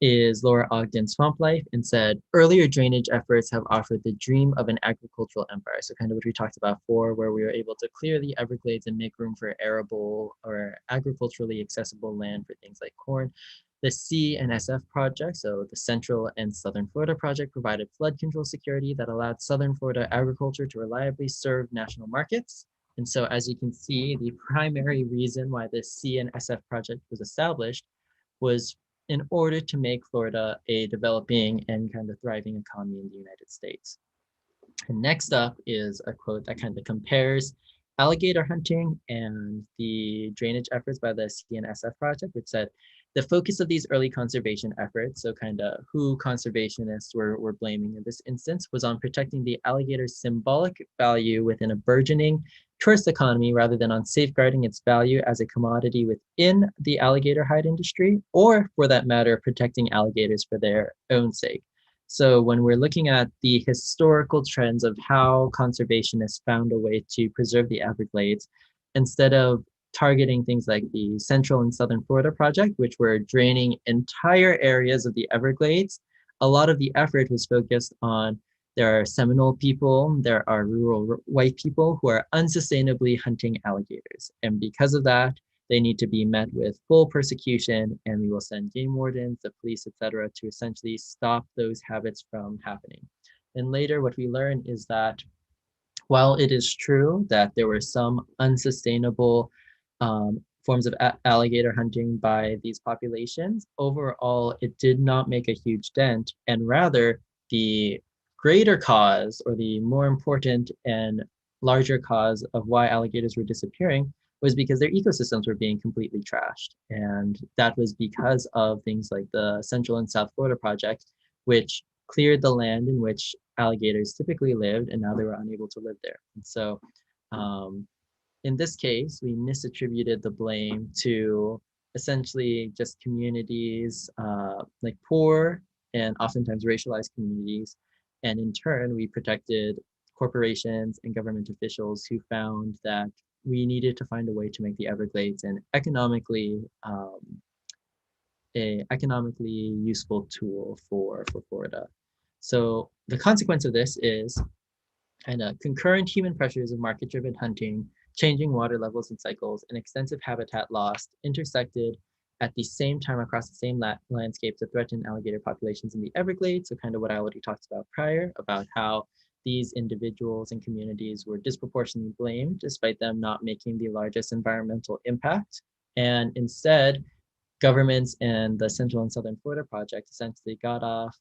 is Laura Ogden's Swamp Life, and said, earlier drainage efforts have offered the dream of an agricultural empire. So kind of what we talked about before, where we were able to clear the Everglades and make room for arable or agriculturally accessible land for things like corn. The C&SF project, so the Central and Southern Florida project, provided flood control security that allowed Southern Florida agriculture to reliably serve national markets. And so as you can see, the primary reason why this C&SF project was established was in order to make Florida a developing and kind of thriving economy in the United States. And next up is a quote that kind of compares alligator hunting and the drainage efforts by the C&SF project, which said, the focus of these early conservation efforts, so kind of who conservationists were blaming in this instance, was on protecting the alligator's symbolic value within a burgeoning tourist economy rather than on safeguarding its value as a commodity within the alligator hide industry, or for that matter, protecting alligators for their own sake. So when we're looking at the historical trends of how conservationists found a way to preserve the Everglades, instead of targeting things like the Central and Southern Florida project, which were draining entire areas of the Everglades, a lot of the effort was focused on there are Seminole people, there are rural white people who are unsustainably hunting alligators. And because of that, they need to be met with full persecution, and we will send game wardens, the police, etc., to essentially stop those habits from happening. And later, what we learn is that while it is true that there were some unsustainable forms of alligator hunting by these populations, overall, it did not make a huge dent, and rather the greater cause or the more important and larger cause of why alligators were disappearing was because their ecosystems were being completely trashed. And that was because of things like the Central and South Florida project, which cleared the land in which alligators typically lived, and now they were unable to live there. And so in this case, we misattributed the blame to essentially just communities like poor and oftentimes racialized communities. And in turn, we protected corporations and government officials who found that we needed to find a way to make the Everglades an economically a economically useful tool for Florida. So the consequence of this is kind of concurrent human pressures of market-driven hunting, changing water levels and cycles, and extensive habitat loss intersected at the same time across the same landscape to threaten alligator populations in the Everglades. So kind of what I already talked about prior, about how these individuals and communities were disproportionately blamed despite them not making the largest environmental impact. And instead, governments and the Central and Southern Florida Project essentially got off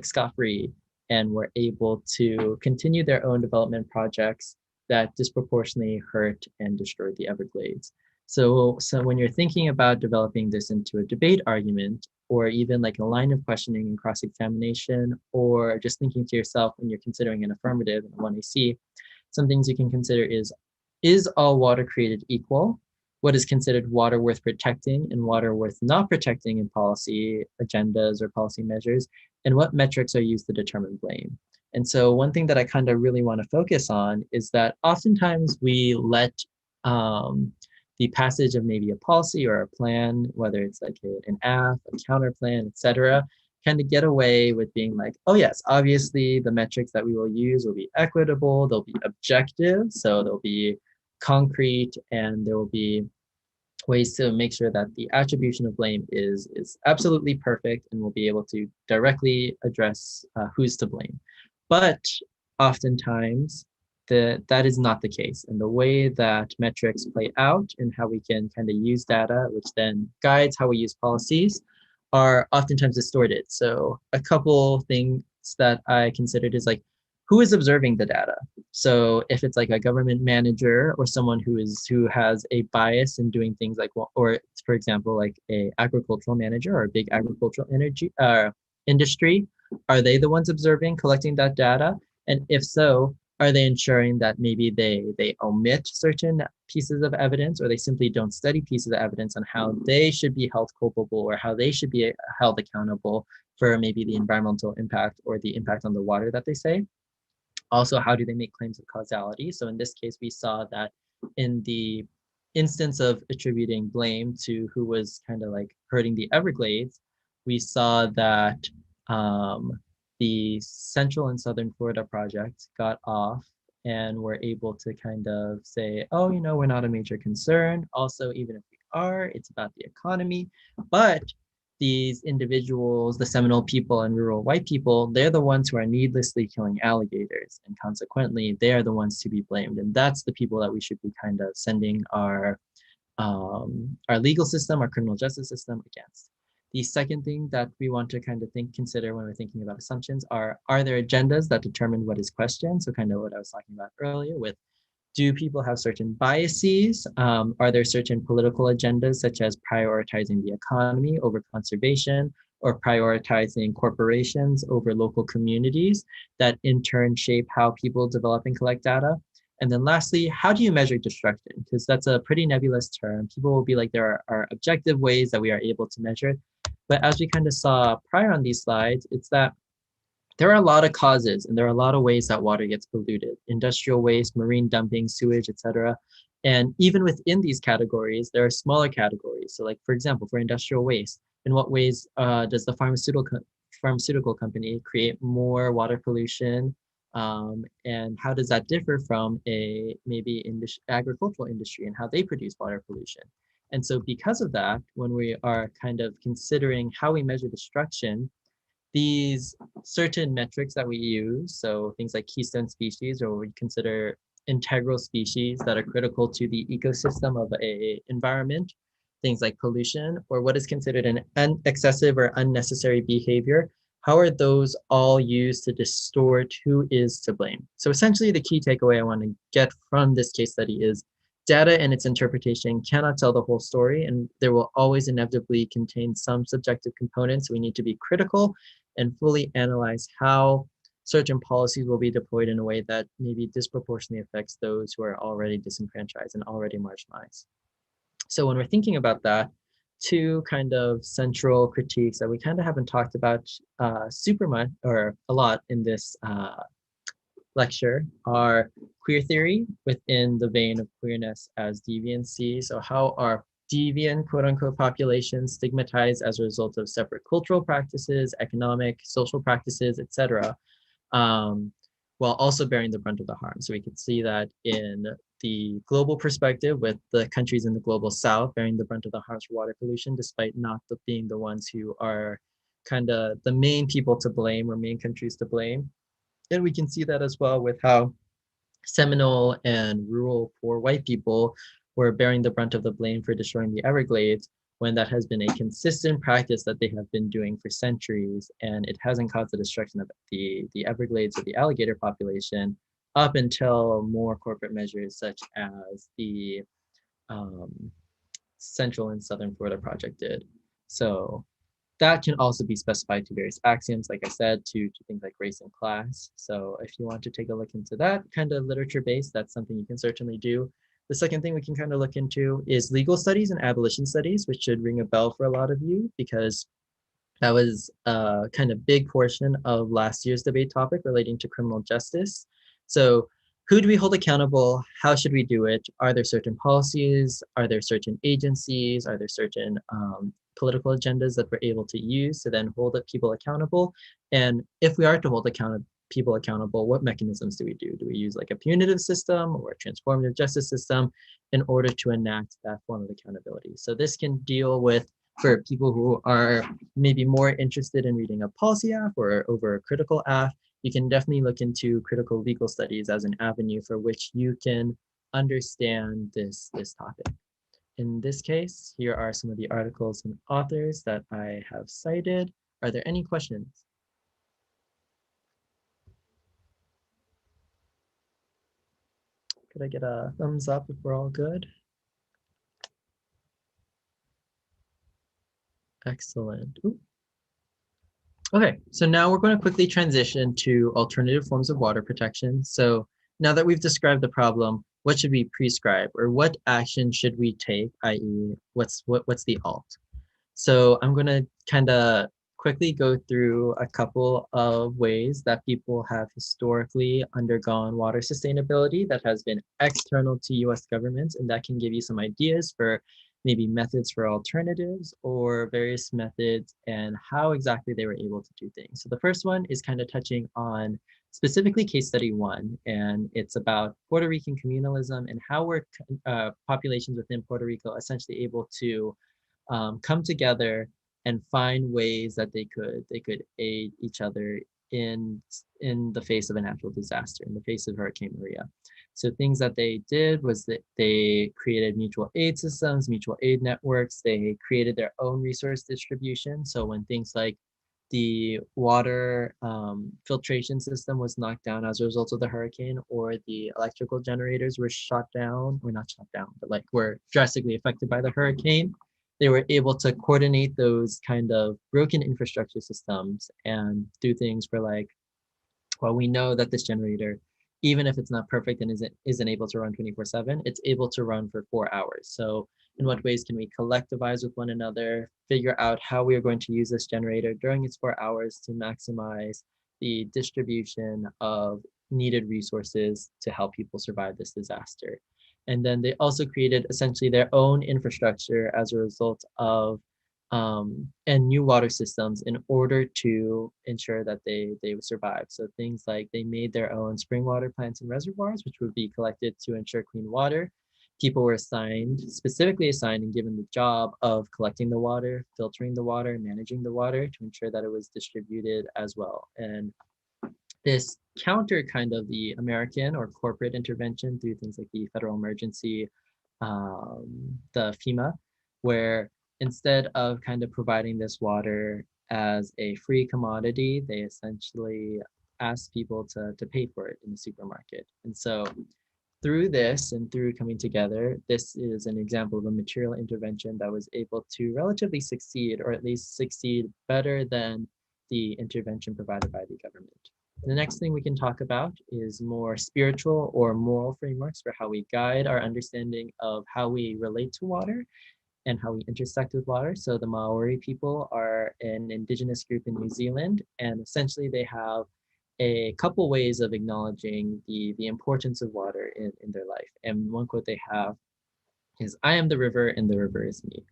scot-free and were able to continue their own development projects that disproportionately hurt and destroyed the Everglades. So when you're thinking about developing this into a debate argument, or even like a line of questioning and cross-examination, or just thinking to yourself when you're considering an affirmative in 1AC, some things you can consider is all water created equal? What is considered water worth protecting and water worth not protecting in policy agendas or policy measures, and what metrics are used to determine blame. And so one thing that I kind of really want to focus on is that oftentimes we let the passage of maybe a policy or a plan, whether it's like an AF, a counter plan, etc., kind of get away with being like, oh yes, obviously the metrics that we will use will be equitable, they'll be objective, so they'll be concrete, and there will be ways to make sure that the attribution of blame is absolutely perfect and we'll be able to directly address who's to blame. But oftentimes that is not the case. And the way that metrics play out and how we can kind of use data, which then guides how we use policies, are oftentimes distorted. So a couple things that I considered is like, who is observing the data? So if it's like a government manager or someone who has a bias in doing things like, or for example, like a agricultural manager or a big agricultural industry, are they the ones observing, collecting that data? And if so, are they ensuring that maybe they omit certain pieces of evidence, or they simply don't study pieces of evidence on how they should be held culpable or how they should be held accountable for maybe the environmental impact or the impact on the water that they say? Also, how do they make claims of causality? So in this case, we saw that in the instance of attributing blame to who was kind of like hurting the Everglades, we saw that the Central and Southern Florida project got off and were able to kind of say, oh, we're not a major concern. Also, even if we are, it's about the economy. But these individuals, the Seminole people and rural white people, they're the ones who are needlessly killing alligators. And consequently, they are the ones to be blamed. And that's the people that we should be kind of sending our legal system, our criminal justice system against. The second thing that we want to kind of consider when we're thinking about assumptions are there agendas that determine what is questioned? So kind of what I was talking about earlier with, do people have certain biases? Are there certain political agendas, such as prioritizing the economy over conservation, or prioritizing corporations over local communities, that in turn shape how people develop and collect data? And then lastly, how do you measure destruction? Because that's a pretty nebulous term. People will be like, there are objective ways that we are able to measure it. But as we kind of saw prior on these slides, it's that there are a lot of causes and there are a lot of ways that water gets polluted: industrial waste, marine dumping, sewage, etc. And even within these categories, there are smaller categories. So like, for example, for industrial waste, in what ways does the pharmaceutical company create more water pollution? And how does that differ from maybe in the agricultural industry and how they produce water pollution? And so because of that, when we are kind of considering how we measure destruction, these certain metrics that we use, so things like keystone species, or we consider integral species that are critical to the ecosystem of a environment, things like pollution, or what is considered an excessive or unnecessary behavior, how are those all used to distort who is to blame? So essentially the key takeaway I want to get from this case study is data and its interpretation cannot tell the whole story, and there will always inevitably contain some subjective components. We need to be critical and fully analyze how certain policies will be deployed in a way that maybe disproportionately affects those who are already disenfranchised and already marginalized. So when we're thinking about that, two kind of central critiques that we kind of haven't talked about super much or a lot in this lecture are queer theory within the vein of queerness as deviancy. So how are deviant, quote unquote, populations stigmatized as a result of separate cultural practices, economic, social practices, etc., um, while also bearing the brunt of the harm. So we could see that in the global perspective, with the countries in the global south bearing the brunt of the harms for water pollution, despite not being the ones who are kind of the main people to blame or main countries to blame. And we can see that as well with how Seminole and rural poor white people were bearing the brunt of the blame for destroying the Everglades, when that has been a consistent practice that they have been doing for centuries, and it hasn't caused the destruction of the Everglades or the alligator population up until more corporate measures such as the um, Central and Southern Florida Project did. So that can also be specified to various axioms, like I said, to things like race and class. So if you want to take a look into that kind of literature base, that's something you can certainly do. The second thing we can kind of look into is legal studies and abolition studies, which should ring a bell for a lot of you, because that was a kind of big portion of last year's debate topic relating to criminal justice. So who do we hold accountable? How should we do it? Are there certain policies? Are there certain agencies? Are there certain political agendas that we're able to use to then hold people accountable? And if we are to hold people accountable, what mechanisms do we do? Do we use like a punitive system or a transformative justice system in order to enact that form of accountability? So this can deal with, for people who are maybe more interested in reading a policy app or over a critical app, you can definitely look into critical legal studies as an avenue for which you can understand this topic. In this case, here are some of the articles and authors that I have cited. Are there any questions? Could I get a thumbs up if we're all good? Excellent. Ooh. Okay, so now we're going to quickly transition to alternative forms of water protection. So now that we've described the problem, what should we prescribe, or what action should we take, i.e. what's the alt? So I'm going to kind of quickly go through a couple of ways that people have historically undergone water sustainability that has been external to US governments, and that can give you some ideas for maybe methods for alternatives or various methods and how exactly they were able to do things. So the first one is kind of touching on specifically case study 1, and it's about Puerto Rican communalism and how were populations within Puerto Rico essentially able to come together and find ways that they could aid each other in the face of a natural disaster, in the face of Hurricane Maria. So things that they did was that they created mutual aid systems, mutual aid networks. They created their own resource distribution. So when things like the water filtration system was knocked down as a result of the hurricane, or the electrical generators were shut down, or not shut down, but like were drastically affected by the hurricane, they were able to coordinate those kind of broken infrastructure systems and do things for like, well, we know that this generator, even if it's not perfect and isn't able to run 24/7, it's able to run for 4 hours. So in what ways can we collectivize with one another, figure out how we are going to use this generator during its 4 hours to maximize the distribution of needed resources to help people survive this disaster. And then they also created essentially their own infrastructure as a result of and new water systems in order to ensure that they would survive. So things like they made their own spring water plants and reservoirs, which would be collected to ensure clean water. People were specifically assigned and given the job of collecting the water, filtering the water, managing the water to ensure that it was distributed as well. And this countered kind of the American or corporate intervention through things like the federal emergency, the FEMA, where instead of kind of providing this water as a free commodity, they essentially asked people to pay for it in the supermarket. And so through this and through coming together, this is an example of a material intervention that was able to relatively succeed, or at least succeed better than the intervention provided by the government. The next thing we can talk about is more spiritual or moral frameworks for how we guide our understanding of how we relate to water and how we intersect with water. So the Maori people are an indigenous group in New Zealand, and essentially they have a couple ways of acknowledging the importance of water in their life. And one quote they have is I am the river and the river is me.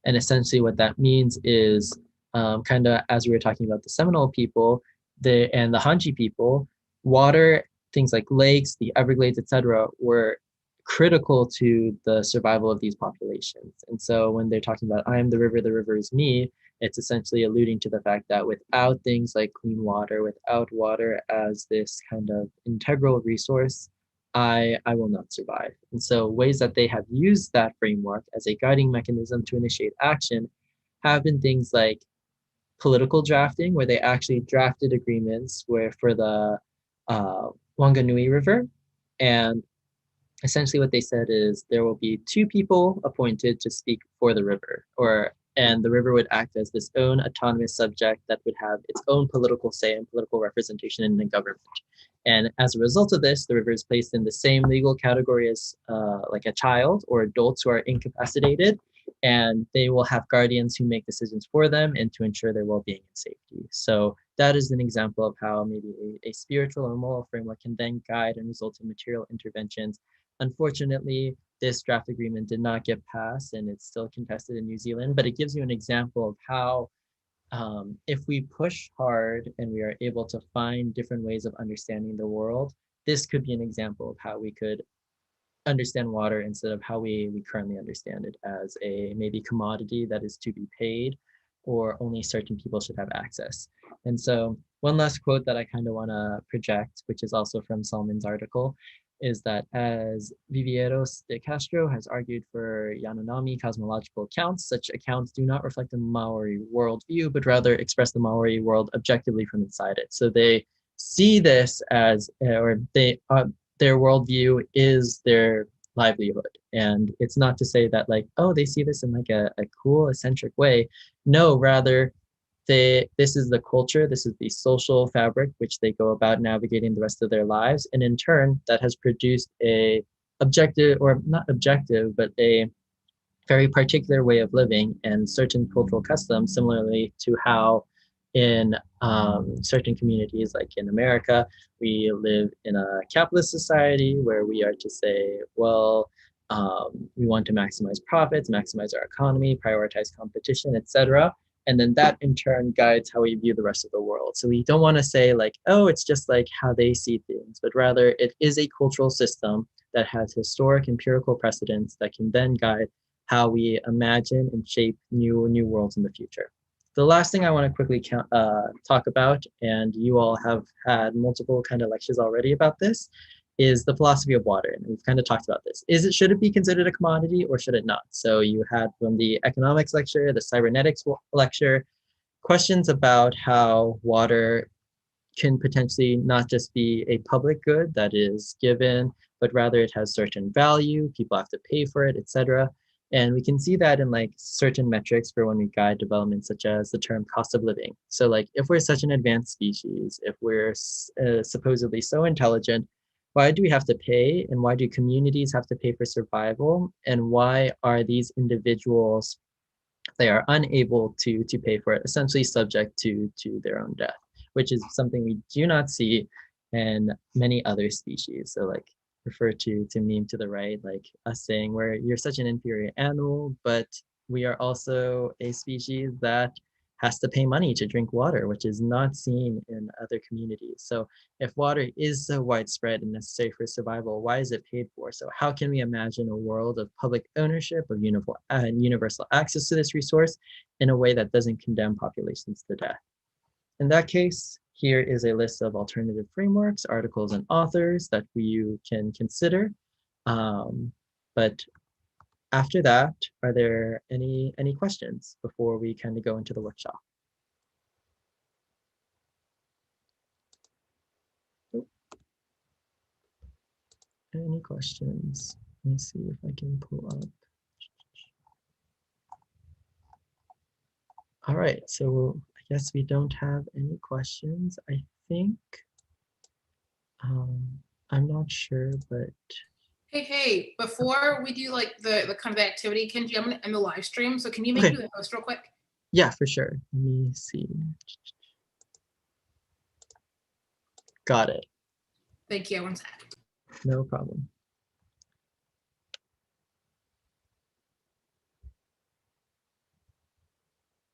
And essentially what that means is kind of as we were talking about the Seminole people and the Hanchi people, water, things like lakes, the Everglades, etc., were critical to the survival of these populations. And so when they're talking about I am the river is me, it's essentially alluding to the fact that without things like clean water, without water as this kind of integral resource, I will not survive. And so ways that they have used that framework as a guiding mechanism to initiate action have been things like political drafting, where they actually drafted agreements where for the Wanganui River. And essentially what they said is there will be two people appointed to speak for the river, and the river would act as this own autonomous subject that would have its own political say and political representation in the government. And as a result of this, the river is placed in the same legal category as like a child or adults who are incapacitated, and they will have guardians who make decisions for them and to ensure their well-being and safety. So that is an example of how maybe a spiritual or moral framework can then guide and result in material interventions. Unfortunately, this draft agreement did not get passed and it's still contested in New Zealand, but it gives you an example of how if we push hard and we are able to find different ways of understanding the world, this could be an example of how we could understand water instead of how we currently understand it as a maybe commodity that is to be paid or only certain people should have access. And so one last quote that I kind of want to project, which is also from Salman's article, is that as Viveiros de Castro has argued for Yanomami cosmological accounts, such accounts do not reflect the Maori worldview, but rather express the Maori world objectively from inside it. So they see this as, or their worldview is their livelihood. And it's not to say that like, oh, they see this in like a cool, eccentric way. No, rather, this is the culture, this is the social fabric which they go about navigating the rest of their lives. And in turn, that has produced a objective, or not objective, but a very particular way of living and certain cultural customs, similarly to how in certain communities, like in America, we live in a capitalist society where we are to say, well, we want to maximize profits, maximize our economy, prioritize competition, etc. And then that in turn guides how we view the rest of the world. So we don't want to say like, oh, it's just like how they see things, but rather it is a cultural system that has historic empirical precedents that can then guide how we imagine and shape new worlds in the future. The last thing I want to quickly talk about, and you all have had multiple kind of lectures already about this, is the philosophy of water. And we've kind of talked about this. Should it be considered a commodity or should it not? So you had from the economics lecture, the cybernetics lecture, questions about how water can potentially not just be a public good that is given, but rather it has certain value, people have to pay for it, etc. And we can see that in like certain metrics for when we guide development, such as the term cost of living. So like if we're such an advanced species, if we're supposedly so intelligent, why do we have to pay? And why do communities have to pay for survival? And why are these individuals, they are unable to pay for it, essentially subject to their own death, which is something we do not see in many other species. So like refer to meme to the right, like us saying where you're such an inferior animal, but we are also a species that has to pay money to drink water, which is not seen in other communities. So if water is so widespread and necessary for survival, why is it paid for? So how can we imagine a world of public ownership, of universal access to this resource in a way that doesn't condemn populations to death? In that case, here is a list of alternative frameworks, articles, and authors that you can consider. But after that, are there any questions before we kind of go into the workshop? Any questions? Let me see if I can pull up. All right, so I guess we don't have any questions. I think, I'm not sure, but. Hey, before we do like the kind of activity, Kenji, I'm in the live stream, so can you make Okay. me the host real quick? Yeah, for sure. Let me see. Got it. Thank you. One sec. No problem.